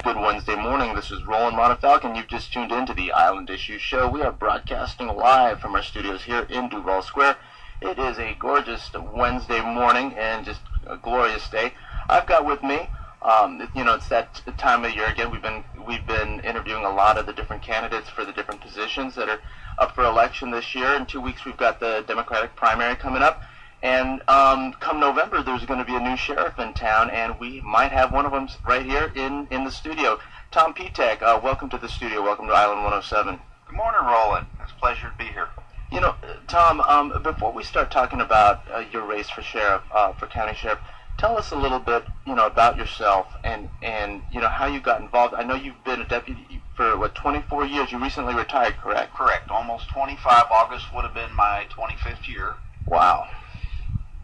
good Wednesday morning. This is Roland Montefiore, and you've just tuned into the Island Issues Show. We are broadcasting live from our studios here in Duval Square. It is a gorgeous Wednesday morning and just a glorious day. I've got with me, it's that time of year again. We've been interviewing a lot of the different candidates for the different positions that are up for election this year. In 2 weeks, we've got the Democratic primary coming up. And come November, there's going to be a new sheriff in town, and we might have one of them right here in the studio. Tom Peteck, welcome to the studio. Welcome to Island 107. Good morning, Roland. It's a pleasure to be here. You know, Tom, before we start talking about your race for sheriff, for county sheriff, tell us a little bit, about yourself and how you got involved. I know you've been a deputy for, 24 years. You recently retired, correct? Correct. Almost 25. August would have been my 25th year. Wow.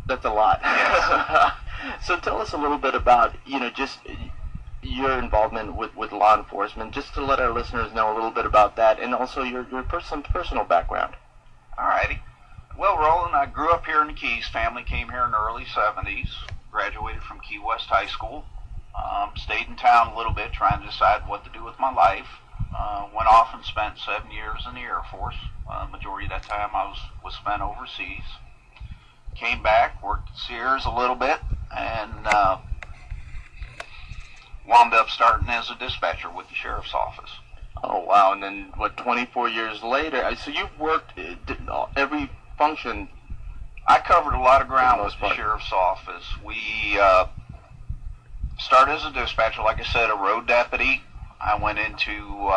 That's a lot. Yes. So tell us a little bit about, just your involvement with law enforcement, just to let our listeners know a little bit about that, and also your personal background. All righty. Well, Roland, I grew up here in the Keys. Family came here in the early 70s. Graduated from Key West High School. Stayed in town a little bit, trying to decide what to do with my life. Went off and spent 7 years in the Air Force. Majority of that time I was spent overseas. Came back, worked at Sears a little bit, and wound up starting as a dispatcher with the sheriff's office. Oh, wow. And then, 24 years later, so you've worked every function. I covered a lot of ground with the sheriff's office. We started as a dispatcher, like I said, a road deputy. I went into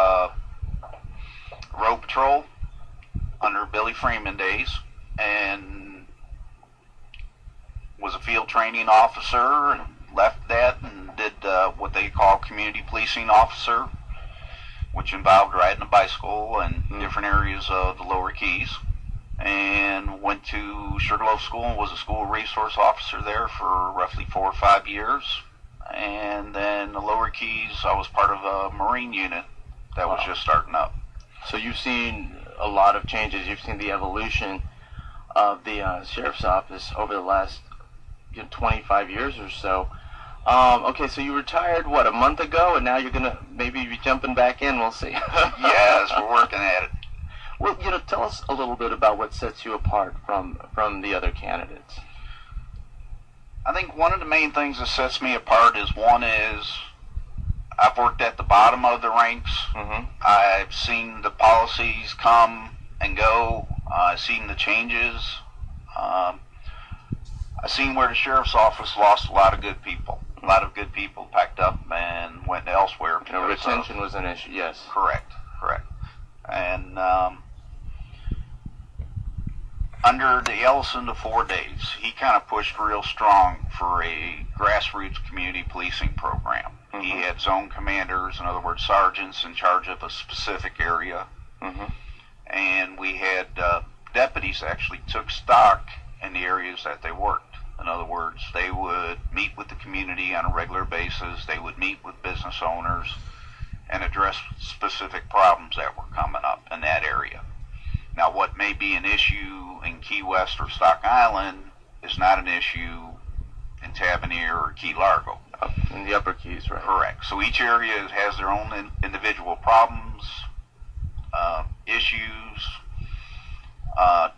road patrol under Billy Freeman days, and was a field training officer, and left that and did what they call community policing officer, which involved riding a bicycle in different areas of the Lower Keys, and went to Sugarloaf School and was a school resource officer there for roughly 4 or 5 years. And then the Lower Keys, I was part of a Marine unit that was just starting up. So you've seen a lot of changes. You've seen the evolution of the sheriff's office over the last 25 years or so. Okay, so you retired, a month ago, and now you're going to maybe be jumping back in. We'll see. Yes, we're working at it. Well, tell us a little bit about what sets you apart from the other candidates. I think one of the main things that sets me apart is I've worked at the bottom of the ranks. I've seen the policies come and go. I've seen the changes. I've seen where the sheriff's office lost a lot of good people. A lot of good people packed up and went elsewhere. Retention was an issue, yes. Correct. And under the Ellison, the 4 days, he kind of pushed real strong for a grassroots community policing program. He had zone commanders, in other words, sergeants in charge of a specific area. And we had deputies actually took stock in the areas that they worked. In other words, they would meet with the community on a regular basis. They would meet with business owners and address specific problems that were coming up in that area. Now, what may be an issue in Key West or Stock Island is not an issue in Tavernier or Key Largo. In the Upper Keys, right? Correct. So each area has their own individual problems, issues,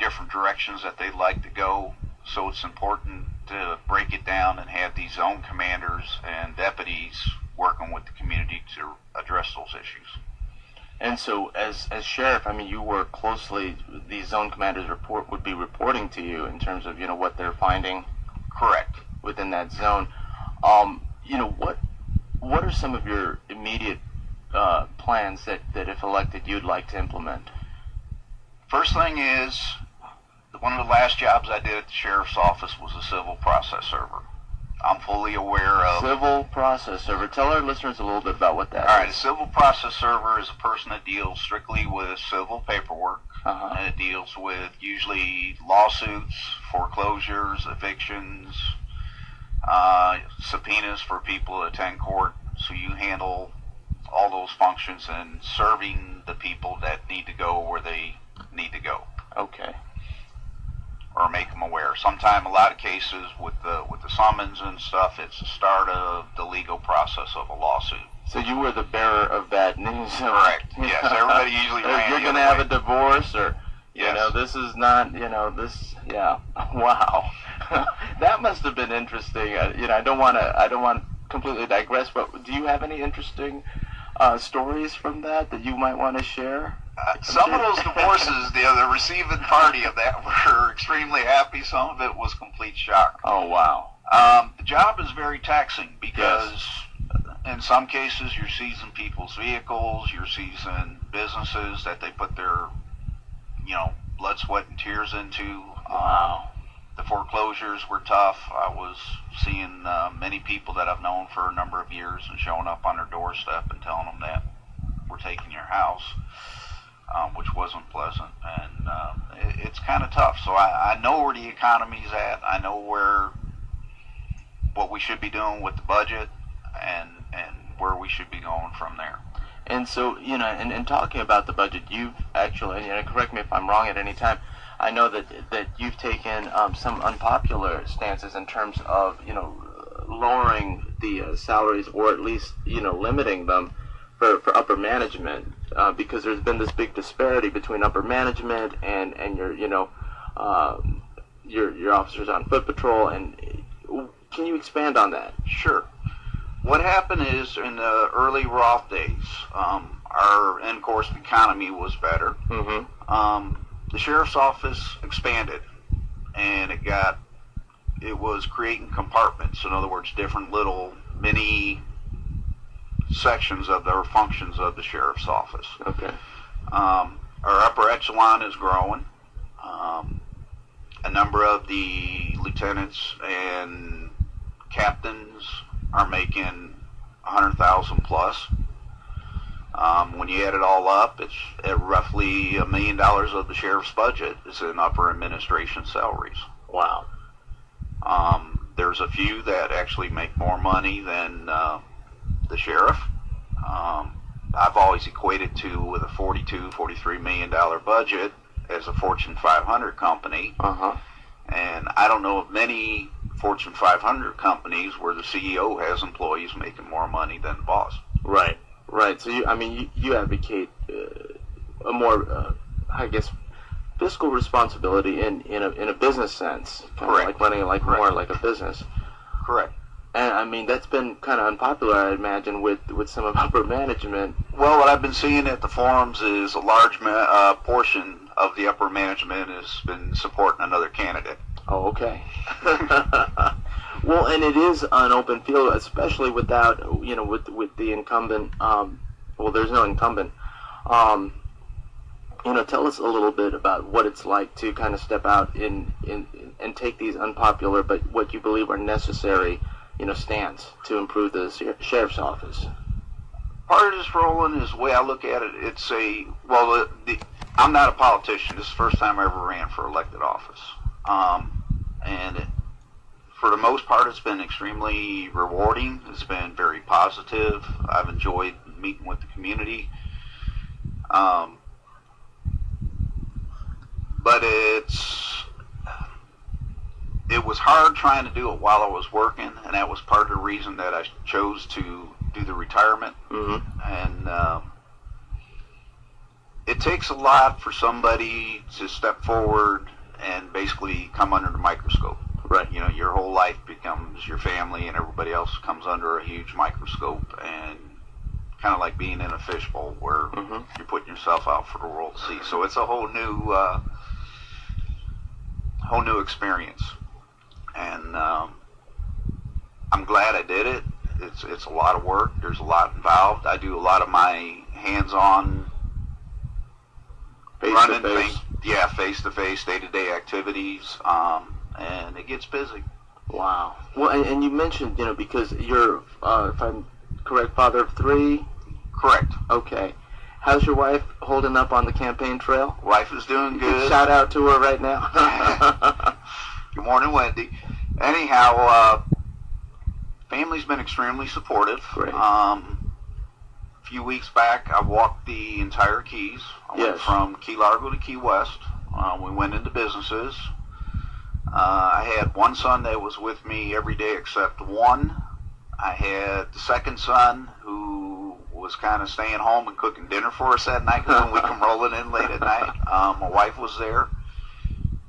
different directions that they'd like to go. So it's important to break it down and have these zone commanders and deputies working with the community to address those issues. And so, as sheriff, you work closely. These zone commanders would be reporting to you in terms of what they're finding. Correct. Within that zone. What are some of your immediate plans that if elected you'd like to implement? First thing is, one of the last jobs I did at the sheriff's office was a civil process server. I'm fully aware of... Civil process server. Tell our listeners a little bit about what that is. All right, a civil process server is a person that deals strictly with civil paperwork. And it deals with usually lawsuits, foreclosures, evictions, subpoenas for people to attend court. So you handle all those functions and serving the people that need to go where they need to go. Okay. Or make them aware. Sometimes, a lot of cases with the summons and stuff, it's the start of the legal process of a lawsuit. So you were the bearer of bad news. Correct. Yes. Everybody usually ran. You're going to have a divorce, or yes. This is not. This. Yeah. Wow. That must have been interesting. I don't want to completely digress, but do you have any interesting stories from that you might want to share? Some of those divorces, the receiving party of that were extremely happy. Some of it was complete shock. Oh, wow. The job is very taxing because in some cases you're seizing people's vehicles, you're seizing businesses that they put their, blood, sweat, and tears into. Wow. The foreclosures were tough. I was seeing many people that I've known for a number of years and showing up on their doorstep and telling them that we're taking your house. Which wasn't pleasant, and it's kind of tough. So I know where the economy's at. I know what we should be doing with the budget, and where we should be going from there. And so, and talking about the budget, you've actually, correct me if I'm wrong at any time, I know that you've taken some unpopular stances in terms of, lowering the salaries, or at least, limiting them for upper management, because there's been this big disparity between upper management and your officers on foot patrol. And can you expand on that? Sure. What happened is in the early Roth days, our in-course economy was better. Mm-hmm. The sheriff's office expanded, and it was creating compartments. In other words, different little mini sections of their functions of the sheriff's office. Okay. Our upper echelon is growing. A number of the lieutenants and captains are making $100,000 plus. When you add it all up, it's at roughly $1 million of the sheriff's budget is in upper administration salaries. Wow. There's a few that actually make more money than the sheriff. I've always equated to with a $42-43 million budget as a Fortune 500 company. Uh-huh. And I don't know of many Fortune 500 companies where the CEO has employees making more money than the boss. Right. So you advocate a more, fiscal responsibility in a business sense. Correct. Like running more like a business. Correct. And that's been kind of unpopular, I imagine, with some of upper management. Well, what I've been seeing at the forums is a large portion of the upper management has been supporting another candidate. Oh, okay. Well, and it is an open field, especially without, with the incumbent. There's no incumbent. Tell us a little bit about what it's like to kind of step out and take these unpopular, but what you believe are necessary, stands to improve the sheriff's office. Part of this, Roland, is the way I look at it. It's I'm not a politician. This is the first time I ever ran for elected office. For the most part, it's been extremely rewarding. It's been very positive. I've enjoyed meeting with the community. But it was hard trying to do it while I was working, and that was part of the reason that I chose to do the retirement. Mm-hmm. And it takes a lot for somebody to step forward and basically come under the microscope. Right. Your whole life becomes your family, and everybody else comes under a huge microscope, and kind of like being in a fishbowl where mm-hmm. you're putting yourself out for the world to see. So it's a whole new experience, and I'm glad I did it. It's a lot of work. There's a lot involved. I do a lot of my hands-on running things. Yeah, face-to-face, day-to-day activities, and it gets busy. Wow. Well, and you mentioned, because you're, if I'm correct, father of 3? Correct. Okay. How's your wife holding up on the campaign trail? Wife is doing good. Shout out to her right now. Good morning, Wendy. Anyhow, family's been extremely supportive. Great. A few weeks back, I walked the entire Keys. I went from Key Largo to Key West. We went into businesses. I had one son that was with me every day except one. I had the second son who was kind of staying home and cooking dinner for us that night when we come rolling in late at night. My wife was there,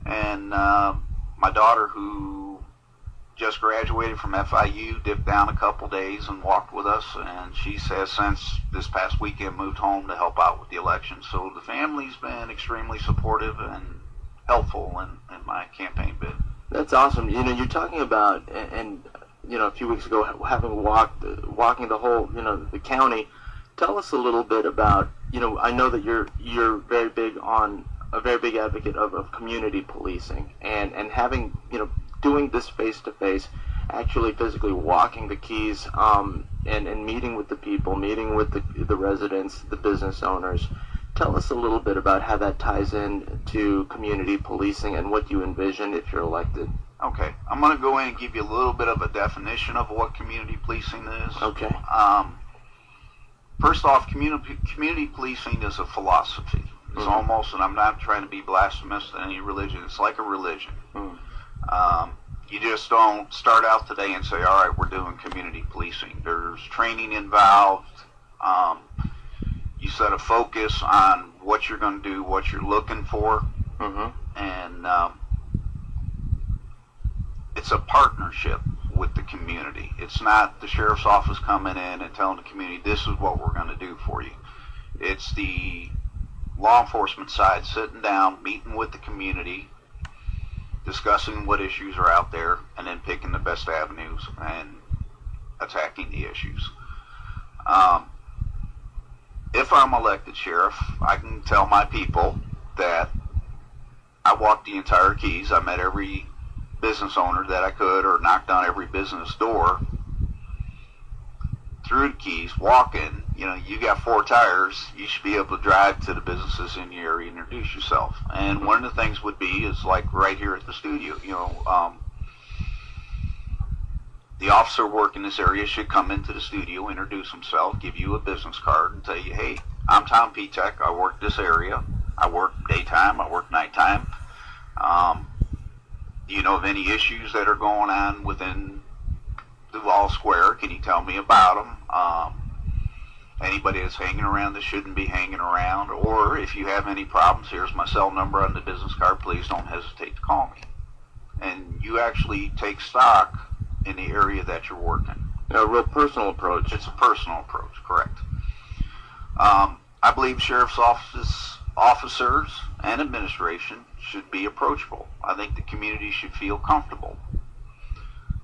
and my daughter, who just graduated from FIU, dipped down a couple days and walked with us, and she has since this past weekend moved home to help out with the election. So the family's been extremely supportive and helpful in my campaign bid. That's awesome. You know, you're talking about, and you know, a few weeks ago, having walking the whole, you know, the county. Tell us a little bit about, you know, I know that you're very big on, a very big advocate of community policing, and having, you know, doing this face to face, actually physically walking the keys, and meeting with the people, meeting with the residents, the business owners. Tell us a little bit about how that ties in to community policing and what you envision if you're elected. Okay, I'm going to go in and give you a little bit of a definition of what community policing is. Okay. First off, community policing is a philosophy. It's almost, and I'm not trying to be blasphemous to any religion, it's like a religion. You just don't start out today and say, all right, we're doing community policing. There's training involved. You set a focus on what you're going to do, what you're looking for, and it's a partnership with the community. It's not the sheriff's office coming in and telling the community, this is what we're going to do for you. It's the law enforcement side sitting down, meeting with the community, discussing what issues are out there, and then picking the best avenues and attacking the issues. If I'm elected sheriff, I can tell my people that I walked the entire keys. I met every business owner that I could, or knocked on every business door, through the keys, walking. You know, you got 4 tires, you should be able to drive to the businesses in your area and introduce yourself. And one of the things would be, is like right here at the studio, you know, the officer working this area should come into the studio, introduce himself, give you a business card, and tell you, hey, I'm Tom Peteck, I work this area, I work daytime, I work nighttime. Do you know of any issues that are going on within Duval Square? Can you tell me about them? Anybody that's hanging around that shouldn't be hanging around, or if you have any problems, here's my cell number on the business card, please don't hesitate to call me. And you actually take stock in the area that you're working. A real personal approach. It's a personal approach, correct. I believe sheriff's officers and administration should be approachable. I think the community should feel comfortable.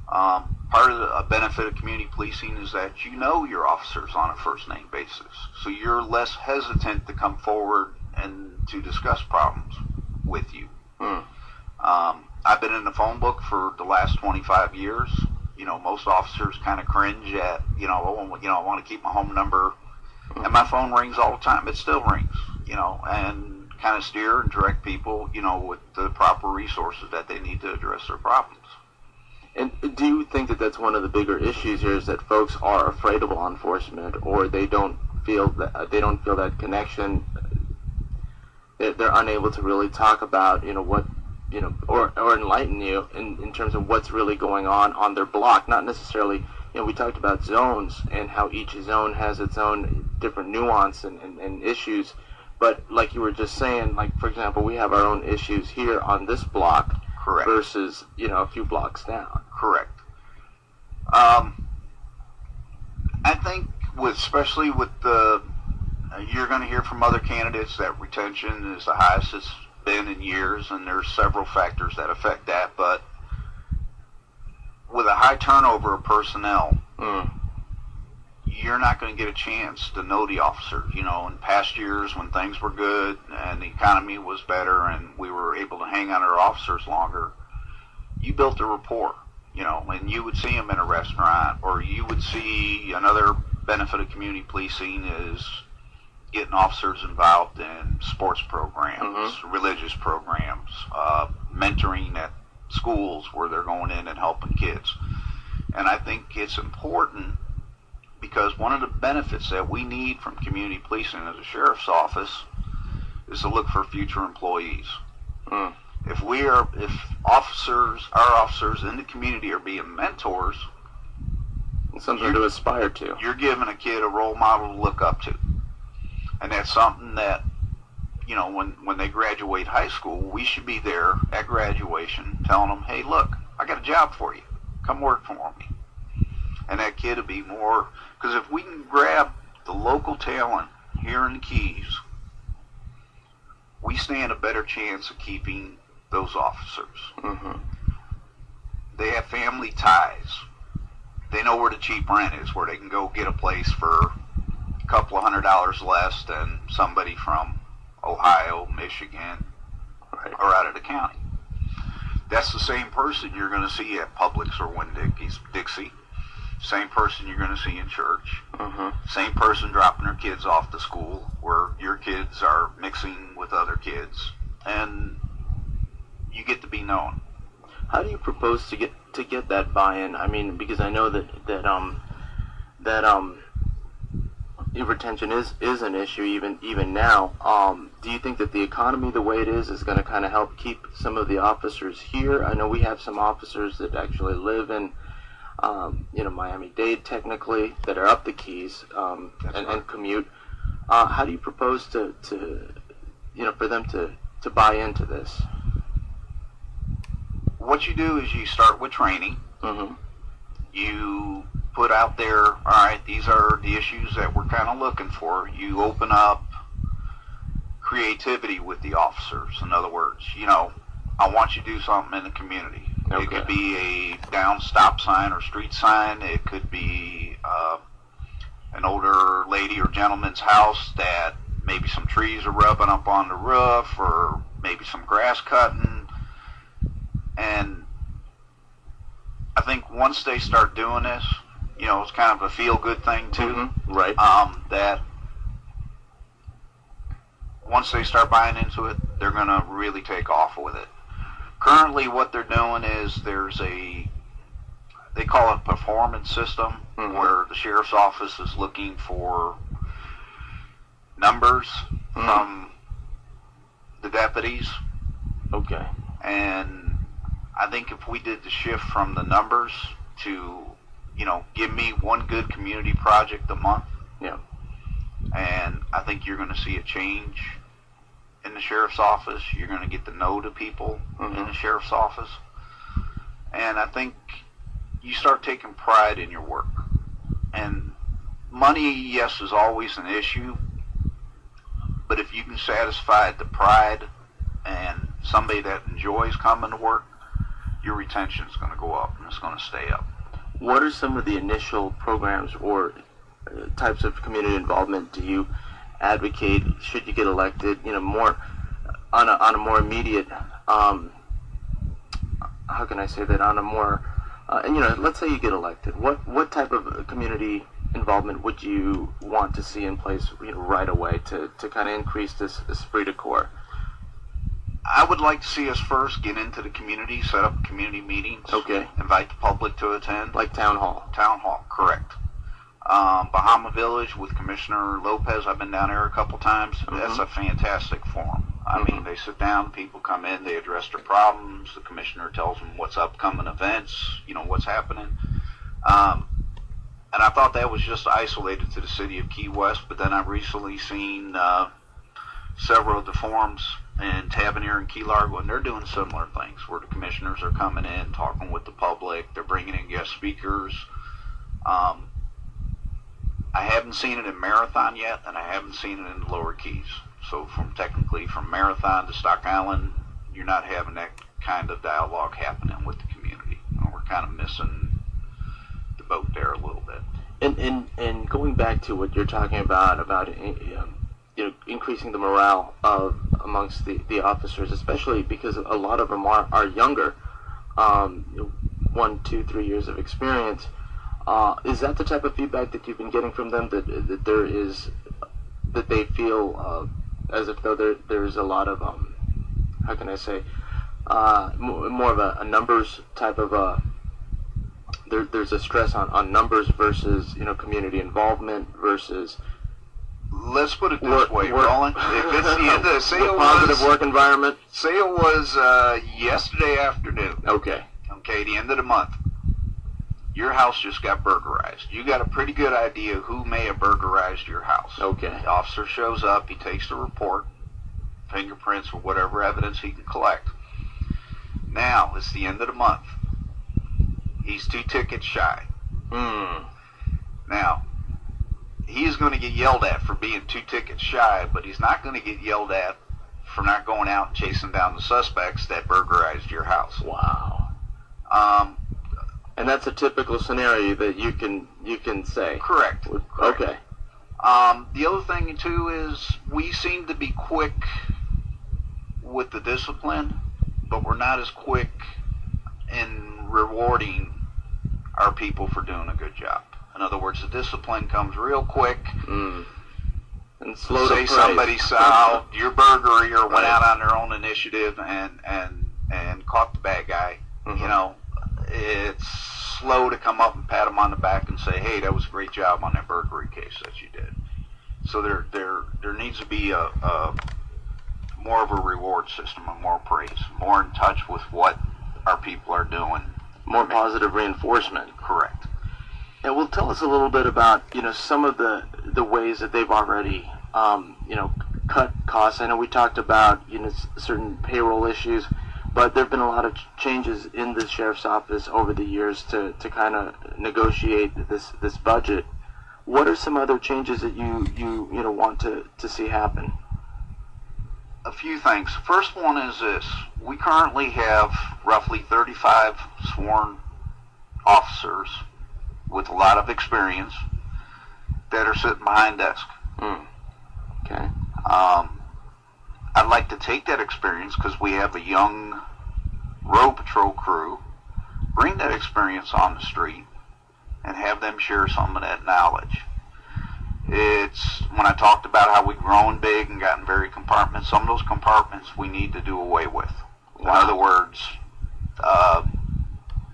Part of the benefit of community policing is that you know your officers on a first name basis, so you're less hesitant to come forward and to discuss problems with you. I've been in the phone book for the last 25 years. You know, most officers kind of cringe at, I want to keep my home number, and my phone rings all the time. It still rings, and kind of steer and direct people, with the proper resources that they need to address their problems. And do you think that that's one of the bigger issues here, is that folks are afraid of law enforcement, or they don't feel that connection? They're unable to really talk about, or enlighten you in terms of what's really going on their block. Not necessarily, we talked about zones and how each zone has its own different nuance and issues. But like you were just saying, like, for example, we have our own issues here on this block. Correct. Versus, a few blocks down. Correct. I think especially with you're going to hear from other candidates that retention is the highest it's been in years, and there's several factors that affect that, but with a high turnover of personnel, you're not going to get a chance to know the officers. In past years when things were good and the economy was better and we were able to hang on our officers longer, you built a rapport, and you would see them in a restaurant, or you would see another benefit of community policing is getting officers involved in sports programs, religious programs, mentoring at schools where they're going in and helping kids. And I think it's important, because one of the benefits that we need from community policing as a sheriff's office is to look for future employees. If our officers in the community are being mentors, something to aspire to. You're giving a kid a role model to look up to. And that's something that, you know, when they graduate high school, we should be there at graduation telling them, hey, look, I got a job for you. Come work for me. And that kid will be more, because if we can grab the local talent here in the Keys, we stand a better chance of keeping those officers. Mm-hmm. They have family ties. They know where the cheap rent is, where they can go get a place for a couple of $100 less than somebody from Ohio, Michigan, right, or out of the county. That's the same person you're going to see at Publix or Winn-Dixie. Same person you're going to see in church. Mm-hmm. Same person dropping their kids off to school, where your kids are mixing with other kids, and you get to be known. How do you propose to get that buy-in? I mean, because I know that retention is an issue even now. Do you think that the economy, the way it is going to kind of help keep some of the officers here? I know we have some officers that actually live in Miami-Dade, technically, that are up the Keys and commute. How do you propose to for them to buy into this? What you do is you start with training. Mm-hmm. You put out there, all right, these are the issues that we're kind of looking for. You open up creativity with the officers. In other words, I want you to do something in the community. Okay. It could be a down stop sign or street sign. It could be an older lady or gentleman's house that maybe some trees are rubbing up on the roof, or maybe some grass cutting. And I think once they start doing this, it's kind of a feel-good thing too. Mm-hmm. Right. That once they start buying into it, they're going to really take off with it. Currently, what they're doing is they call it a performance system, mm-hmm. where the sheriff's office is looking for numbers mm-hmm. from the deputies. Okay. And I think if we did the shift from the numbers to, give me one good community project a month, yeah, and I think you're going to see a change in the sheriff's office. You're going to get to know the people mm-hmm. in the sheriff's office, and I think you start taking pride in your work. And money, yes, is always an issue, but if you can satisfy the pride and somebody that enjoys coming to work, your retention is going to go up, and it's going to stay up. What are some of the initial programs or types of community involvement do you advocate should you get elected? More on a more immediate. How can I say that? On a more, let's say you get elected. What type of community involvement would you want to see in place, right away to kind of increase this esprit de corps? I would like to see us first get into the community, set up community meetings. Okay. Invite the public to attend. Like town hall. Town hall, correct. Bahama Village with Commissioner Lopez, I've been down there a couple times. Mm-hmm. That's a fantastic forum. I mm-hmm. mean, they sit down, people come in, they address their problems. The commissioner tells them what's upcoming events, what's happening. And I thought that was just isolated to the city of Key West, but then I've recently seen several of the forums in Tavernier and Key Largo, and they're doing similar things where the commissioners are coming in, talking with the public. They're bringing in guest speakers. I haven't seen it in Marathon yet, and I haven't seen it in the Lower Keys. So from Marathon to Stock Island, you're not having that kind of dialogue happening with the community. We're kind of missing the boat there a little bit. And going back to what you're talking about increasing the morale amongst the officers, especially because a lot of them are younger, 1, 2, 3 years of experience. Is that the type of feedback that you've been getting from them, that they feel as if though there's a lot of how can I say, more of a numbers type of there's a stress on numbers versus community involvement versus. Let's put it this way, Roland. If it's the end of the sale, positive work environment. Sale was yesterday afternoon. Okay. Okay, the end of the month. your house just got burglarized. You got a pretty good idea who may have burglarized your house. Okay. The officer shows up, he takes the report, fingerprints or whatever evidence he can collect. Now, it's the end of the month. He's 2 tickets shy. Now, he is going to get yelled at for being 2 tickets shy, but he's not going to get yelled at for not going out and chasing down the suspects that burglarized your house. Wow. And that's a typical scenario that you can say. Correct. Okay. The other thing too is we seem to be quick with the discipline, but we're not as quick in rewarding our people for doing a good job. In other words, the discipline comes real quick. And slow to say somebody solved your burglary or went out on their own initiative and caught the bad guy. You know, it's slow to come up and pat them on the back and say, "Hey, that was a great job on that burglary case that you did." So there needs to be a more of a reward system and more praise, more in touch with what our people are doing. More positive reinforcement. Correct. And will tell us a little bit about, you know, some of the ways that they've already, you know, cut costs. I know we talked about, you know, certain payroll issues, but there have been a lot of changes in the sheriff's office over the years to kind of negotiate this budget. What are some other changes that you know want to see happen? A few things. First one is this. We currently have roughly 35 sworn officers with a lot of experience that are sitting behind desk. Okay. I'd like to take that experience because we have a young road patrol crew, bring that experience on the street and have them share some of that knowledge. It's when I talked about how we've grown big and gotten very compartments, some of those compartments we need to do away with. In other words, not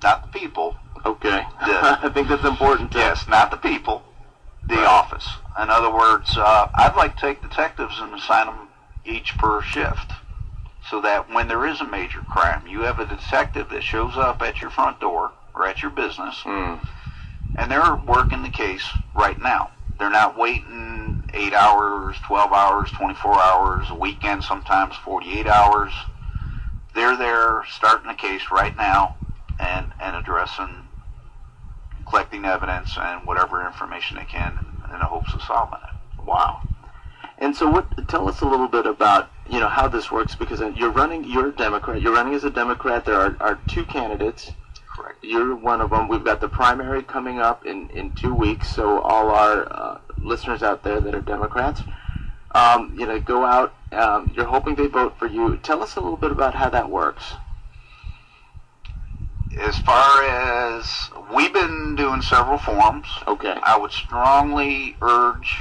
the people. Okay. I think that's important. Yes, not the people, the office. In other words, I'd like to take detectives and assign them each per shift so that when there is a major crime, you have a detective that shows up at your front door or at your business and they're working the case right now. They're not waiting 8 hours, 12 hours, 24 hours, a weekend, sometimes 48 hours. They're there starting the case right now and addressing, collecting evidence and whatever information they can in the hopes of solving it. Wow. And so tell us a little bit about, you know, how this works, because you're a Democrat, you're running as a Democrat. There are 2 candidates. Correct. You're one of them. We've got the primary coming up in 2 weeks, so all our listeners out there that are Democrats, you know, go out. You're hoping they vote for you. Tell us a little bit about how that works. As far as we've been doing several forums, okay, I would strongly urge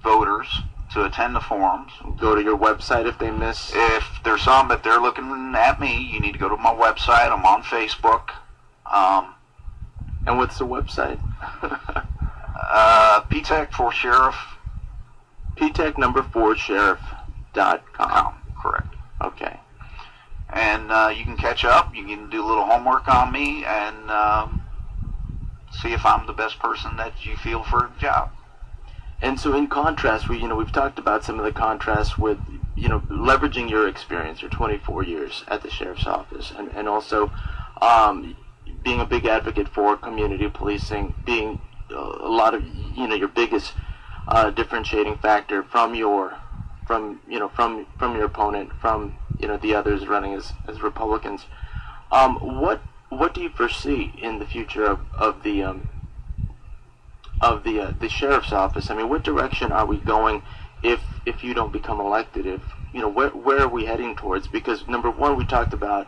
voters to attend the forums. Go to your website if they miss. If there's some that they're looking at me, you need to go to my website. I'm on Facebook. And what's the website? Peteck for Sheriff. Peteck #4 sheriff.com. Correct. Okay. And you can catch up. You can do a little homework on me and see if I'm the best person that you feel for the job. And so, in contrast, we've talked about some of the contrasts with, leveraging your experience, your 24 years at the sheriff's office, and also being a big advocate for community policing, being a lot of your biggest differentiating factor from your opponent, from the others running as Republicans. What do you foresee in the future of the sheriff's office? I mean, what direction are we going if you don't become elected? If where are we heading towards? Because number one, we talked about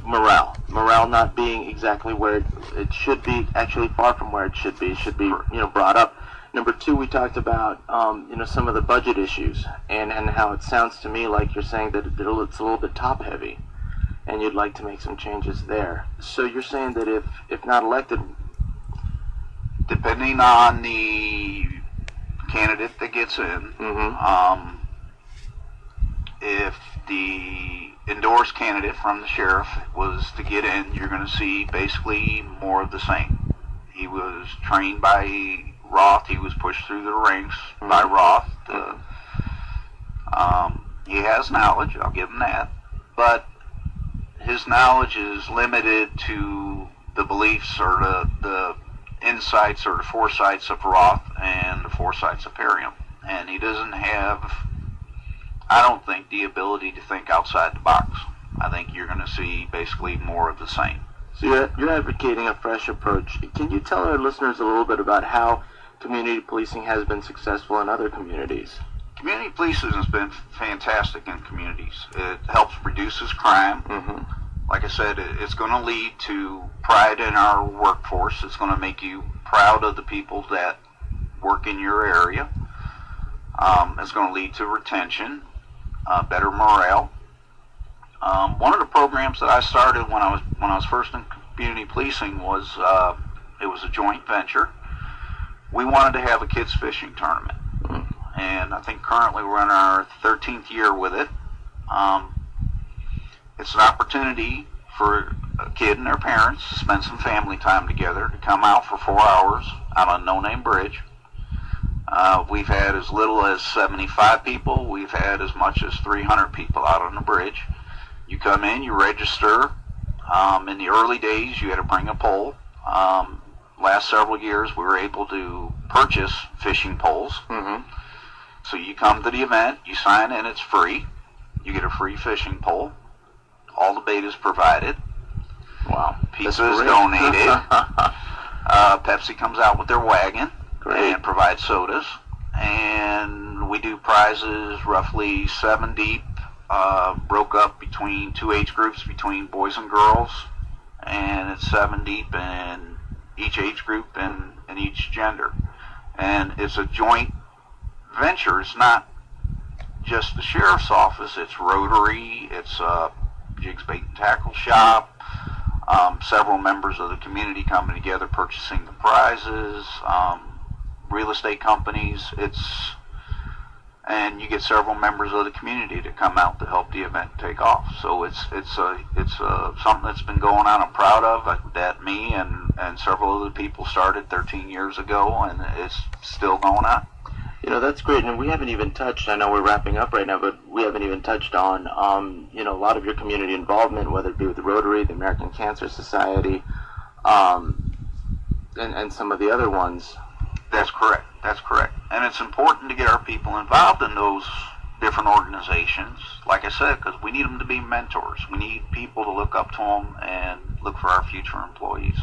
morale not being exactly where it should be, actually far from where it should be. It should be brought up. Number two, we talked about some of the budget issues and how it sounds to me like you're saying that it's a little bit top heavy, and you'd like to make some changes there. So you're saying that if not elected, depending on the candidate that gets in, if the endorsed candidate from the sheriff was to get in, you're going to see basically more of the same. He was trained by Roth. He was pushed through the ranks by Roth. He has knowledge, I'll give him that, but his knowledge is limited to the beliefs or the insights or the foresights of Roth and the foresights of Perriam. And he doesn't have, I don't think, the ability to think outside the box. I think you're going to see basically more of the same. So you're advocating a fresh approach. Can you tell our listeners a little bit about how community policing has been successful in other communities? Community policing has been fantastic in communities. It helps reduces crime. Like I said, it's going to lead to pride in our workforce. It's going to make you proud of the people that work in your area. It's going to lead to retention, better morale. One of the programs that I started when I was first in community policing was it was a joint venture. We wanted to have a kids fishing tournament, and I think currently we're in our 13th year with it. It's an opportunity for a kid and their parents to spend some family time together, to come out for 4 hours out on a no-name bridge. We've had as little as 75 people. We've had as much as 300 people out on the bridge. You come in, you register. In the early days, you had to bring a pole. Last several years, we were able to purchase fishing poles. So you come to the event, you sign in, it's free. You get a free fishing pole. All the bait is provided. Wow. Pizza is donated. Pepsi comes out with their wagon and provides sodas. And we do prizes roughly 7 deep, broke up between 2 age groups, between boys and girls. And it's 7 deep in each age group and each gender. And it's a joint venture. It's not just the sheriff's office. It's Rotary. It's Jigs Bait and Tackle Shop. Several members of the community coming together purchasing the prizes. Real estate companies. And you get several members of the community to come out to help the event take off. So it's something that's been going on. I'm proud of that me and several other people started 13 years ago, and it's still going on. You know, that's great, and we haven't even touched, I know we're wrapping up right now, but we haven't even touched on, you know, a lot of your community involvement, whether it be with the Rotary, the American Cancer Society, and some of the other ones. That's correct. That's correct. And it's important to get our people involved in those different organizations, like I said, because we need them to be mentors. We need people to look up to them and look for our future employees.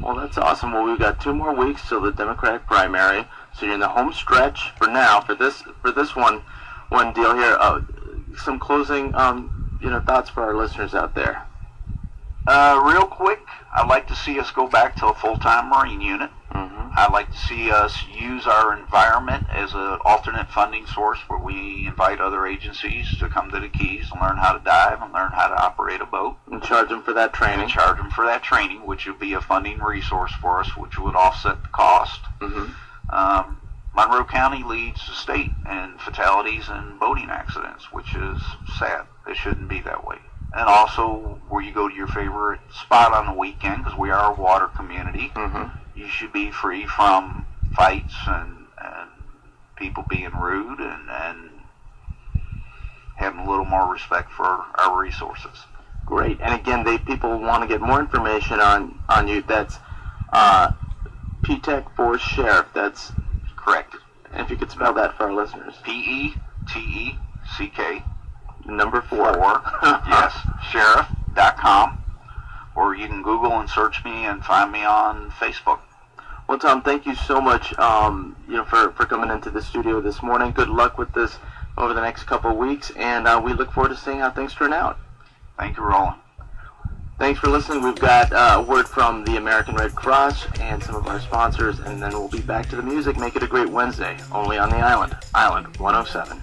Well, that's awesome. Well, we've got 2 more weeks till the Democratic primary, so you're in the home stretch for now. For this one deal here. Some closing, you know, thoughts for our listeners out there. Real quick, I'd like to see us go back to a full-time Marine unit. I'd like to see us use our environment as an alternate funding source where we invite other agencies to come to the Keys and learn how to dive and learn how to operate a boat. And charge them for that training. And charge them for that training, which would be a funding resource for us, which would offset the cost. Monroe County leads the state in fatalities and boating accidents, which is sad. It shouldn't be that way. And also, where you go to your favorite spot on the weekend, because we are a water community, you should be free from fights and people being rude and having a little more respect for our resources. Great. And again, people want to get more information on you. That's Peteck for Sheriff. That's correct. And if you could spell that for our listeners. Peteck. Number 4. Yes, sheriff.com. Or you can Google and search me and find me on Facebook. Well, Tom, thank you so much, you know, for coming into the studio this morning. Good luck with this over the next couple of weeks, and we look forward to seeing how things turn out. Thank you, Roland. Thanks for listening. We've got a word from the American Red Cross and some of our sponsors, and then we'll be back to the music. Make it a great Wednesday, only on the Island 107.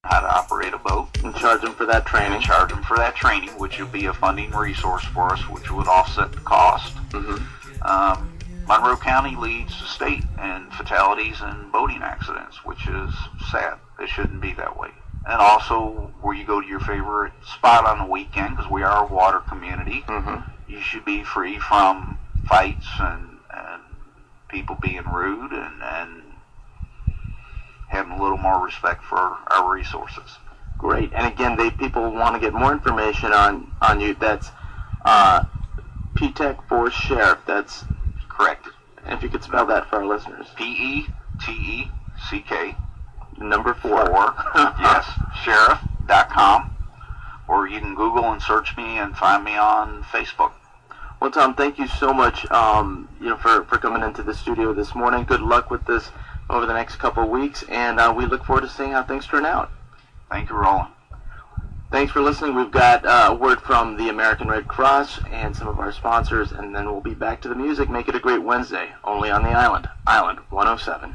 how to operate a boat. And charge them for that training. And charge them for that training, which would be a funding resource for us, which would offset the cost. Monroe County leads the state in fatalities and boating accidents, which is sad. It shouldn't be that way. And also, where you go to your favorite spot on the weekend, because we are a water community, you should be free from fights and people being rude and having a little more respect for our resources. Great. And again, people want to get more information on you. That's Peteck for Sheriff. That's correct. And if you could spell that for our listeners. Peteck. Number 4. Yes. Sheriff.com. Or you can Google and search me and find me on Facebook. Well, Tom, thank you so much for coming into the studio this morning. Good luck with this over the next couple of weeks, and we look forward to seeing how things turn out. Thank you, Roland. Thanks for listening. We've got a word from the American Red Cross and some of our sponsors, and then we'll be back to the music. Make it a great Wednesday, only on the Island. Island 107.